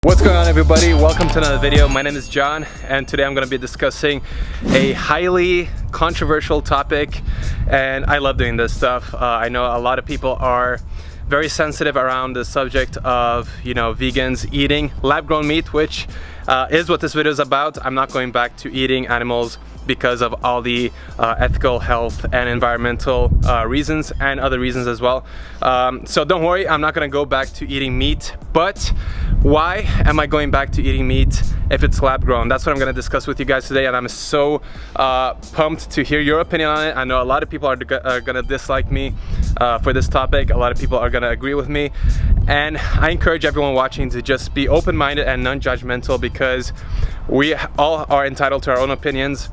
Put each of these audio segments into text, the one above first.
What's going on, everybody? Welcome to another video. My name is John, and today I'm going to be discussing a highly controversial topic, and I love doing this stuff. I know a lot of people are very sensitive around the subject of, vegans eating lab-grown meat, which is what this video is about. I'm not going back to eating animals because of all the ethical, health, and environmental reasons, and other reasons as well. So don't worry, I'm not gonna go back to eating meat, but why am I going back to eating meat if it's lab grown? That's what I'm gonna discuss with you guys today, and I'm so pumped to hear your opinion on it. I know a lot of people are gonna dislike me for this topic. A lot of people are gonna agree with me, and I encourage everyone watching to just be open-minded and non-judgmental, because we all are entitled to our own opinions.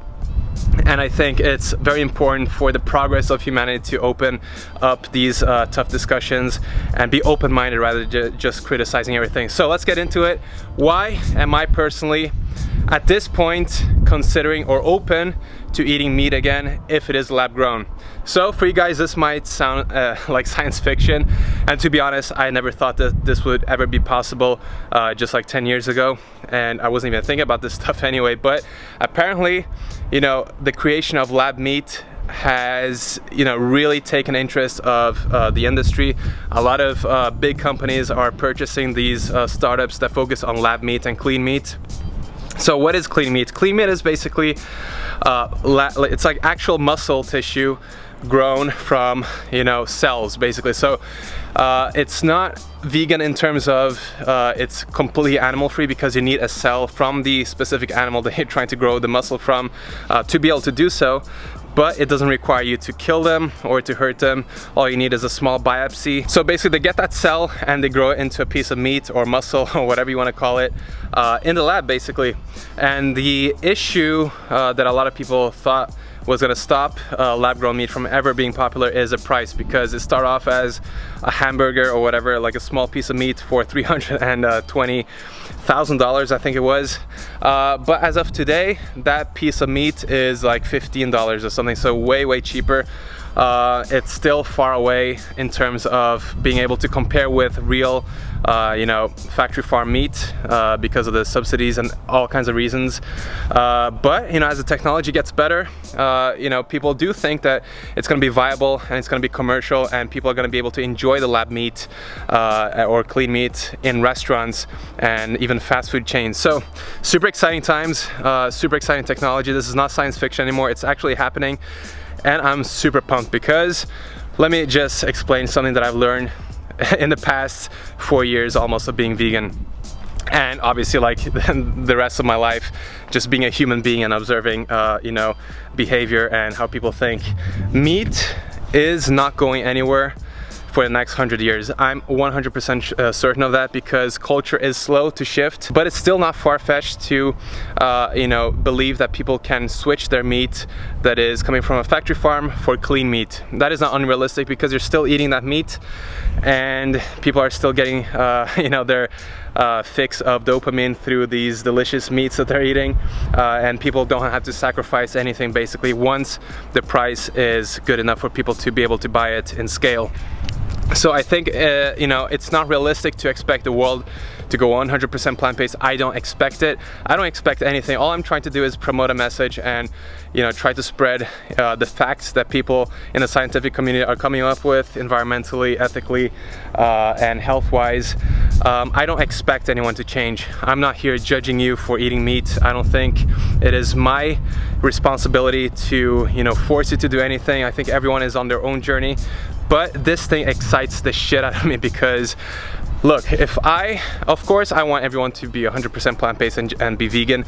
And I think it's very important for the progress of humanity to open up these tough discussions and be open-minded rather than just criticizing everything. So let's get into it. Why am I personally, at this point, considering or open to eating meat again if it is lab-grown? So for you guys, this might sound like science fiction, and to be honest, I never thought that this would ever be possible just like 10 years ago, and I wasn't even thinking about this stuff anyway. But apparently, the creation of lab meat has really taken interest of the industry. A lot of big companies are purchasing these startups that focus on lab meat and clean meat. So what is clean meat? Clean meat is basically it's like actual muscle tissue grown from cells, basically. So it's not vegan in terms of it's completely animal free, because you need a cell from the specific animal that you're trying to grow the muscle from to be able to do so. But it doesn't require you to kill them or to hurt them. All you need is a small biopsy. So basically they get that cell and they grow it into a piece of meat or muscle or whatever you want to call it in the lab, basically. And the issue that a lot of people thought was going to stop lab-grown meat from ever being popular is the price, because it started off as a hamburger or whatever, like a small piece of meat for $320,000, I think it was. But as of today, that piece of meat is like $15 or something, so way cheaper. It's still far away in terms of being able to compare with real factory farm meat because of the subsidies and all kinds of reasons. But as the technology gets better, people do think that it's going to be viable and it's going to be commercial, and people are going to be able to enjoy the lab meat or clean meat in restaurants and even fast food chains. So super exciting times, super exciting technology. This is not science fiction anymore, it's actually happening. And I'm super pumped, because let me just explain something that I've learned in the past 4 years almost of being vegan, and obviously like the rest of my life just being a human being and observing behavior and how people think. Meat is not going anywhere for the next 100 years. I'm 100% certain of that, because culture is slow to shift, but it's still not far-fetched to believe that people can switch their meat that is coming from a factory farm for clean meat. That is not unrealistic, because you're still eating that meat and people are still getting their fix of dopamine through these delicious meats that they're eating, and people don't have to sacrifice anything basically once the price is good enough for people to be able to buy it in scale. So I think it's not realistic to expect the world to go 100% plant-based. I don't expect it. I don't expect anything. All I'm trying to do is promote a message and try to spread the facts that people in the scientific community are coming up with, environmentally, ethically, and health-wise. I don't expect anyone to change. I'm not here judging you for eating meat. I don't think it is my responsibility to force you to do anything. I think everyone is on their own journey. But this thing excites the shit out of me, because look, of course I want everyone to be 100% plant-based and be vegan,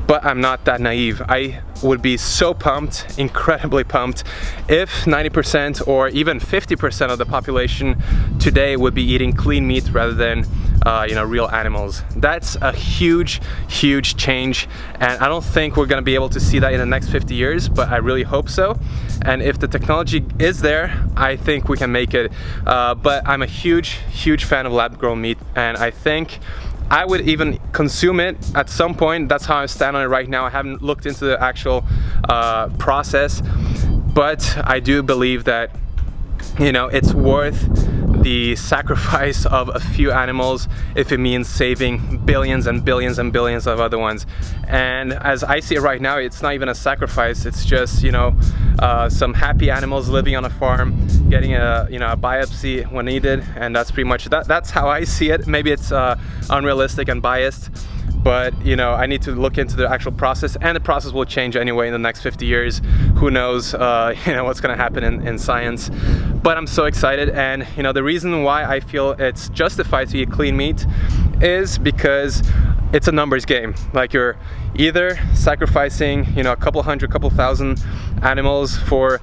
but I'm not that naive. I would be so pumped, incredibly pumped, if 90% or even 50% of the population today would be eating clean meat rather than real animals. That's a huge change, and I don't think we're gonna be able to see that in the next 50 years, but I really hope so. And if the technology is there, I think we can make it. But I'm a huge fan of lab-grown meat, and I think I would even consume it at some point. That's how I stand on it right now. I haven't looked into the actual process, but I do believe that it's worth the sacrifice of a few animals if it means saving billions and billions and billions of other ones. And as I see it right now, it's not even a sacrifice. It's just, you know, some happy animals living on a farm, getting a, you know, a biopsy when needed, and that's pretty much that. That's how I see it. Maybe it's unrealistic and biased, but you know, I need to look into the actual process, and the process will change anyway in the next 50 years. Who knows, you know, what's going to happen in science. But I'm so excited, and you know, the reason why I feel it's justified to eat clean meat is because it's a numbers game. Like, you're either sacrificing, you know, a couple hundred, couple thousand animals for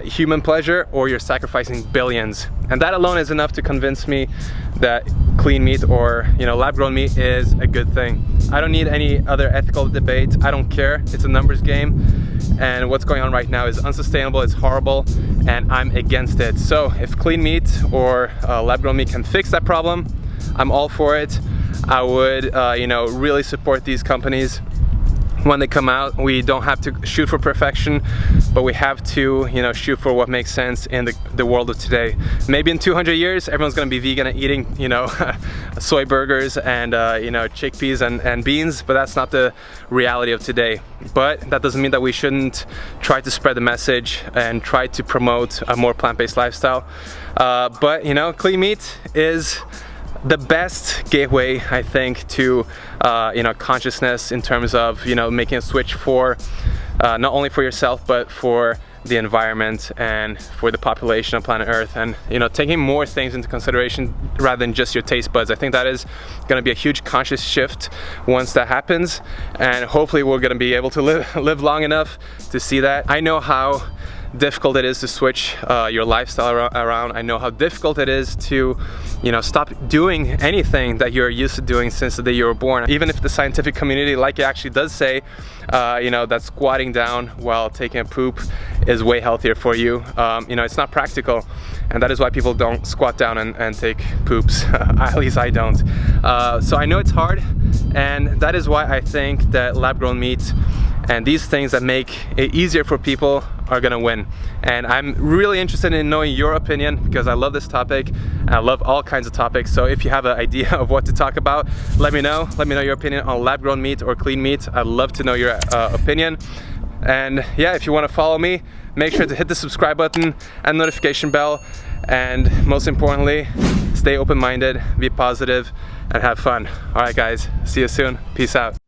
human pleasure, or you're sacrificing billions. And that alone is enough to convince me that clean meat, or, you know, lab-grown meat is a good thing. I don't need any other ethical debate. I don't care. It's a numbers game, and what's going on right now is unsustainable, it's horrible, and I'm against it. So if clean meat or lab-grown meat can fix that problem, I'm all for it. I would, you know, really support these companies when they come out. We don't have to shoot for perfection, but we have to, you know, shoot for what makes sense in the world of today. Maybe in 200 years, everyone's gonna be vegan and eating, you know, soy burgers and, you know, chickpeas and beans, but that's not the reality of today. But that doesn't mean that we shouldn't try to spread the message and try to promote a more plant-based lifestyle. But, you know, clean meat is the best gateway, I think, to you know, consciousness in terms of, you know, making a switch for not only for yourself but for the environment and for the population of planet Earth, and you know, taking more things into consideration rather than just your taste buds. I think that is going to be a huge conscious shift once that happens, and hopefully we're going to be able to live long enough to see that. I know how difficult it is to switch your lifestyle around. I know how difficult it is to, you know, stop doing anything that you're used to doing since the day you were born. Even if the scientific community, like it actually does say, you know, that squatting down while taking a poop is way healthier for you. You know, it's not practical, and that is why people don't squat down and take poops. At least I don't. So I know it's hard, and that is why I think that lab-grown meat and these things that make it easier for people are gonna win. And I'm really interested in knowing your opinion, because I love this topic and I love all kinds of topics. So if you have an idea of what to talk about, let me know. Let me know your opinion on lab-grown meat or clean meat. I'd love to know your opinion. And yeah, if you want to follow me, make sure to hit the subscribe button and notification bell. And most importantly, stay open-minded, be positive, and have fun. All right, guys, see you soon. Peace out.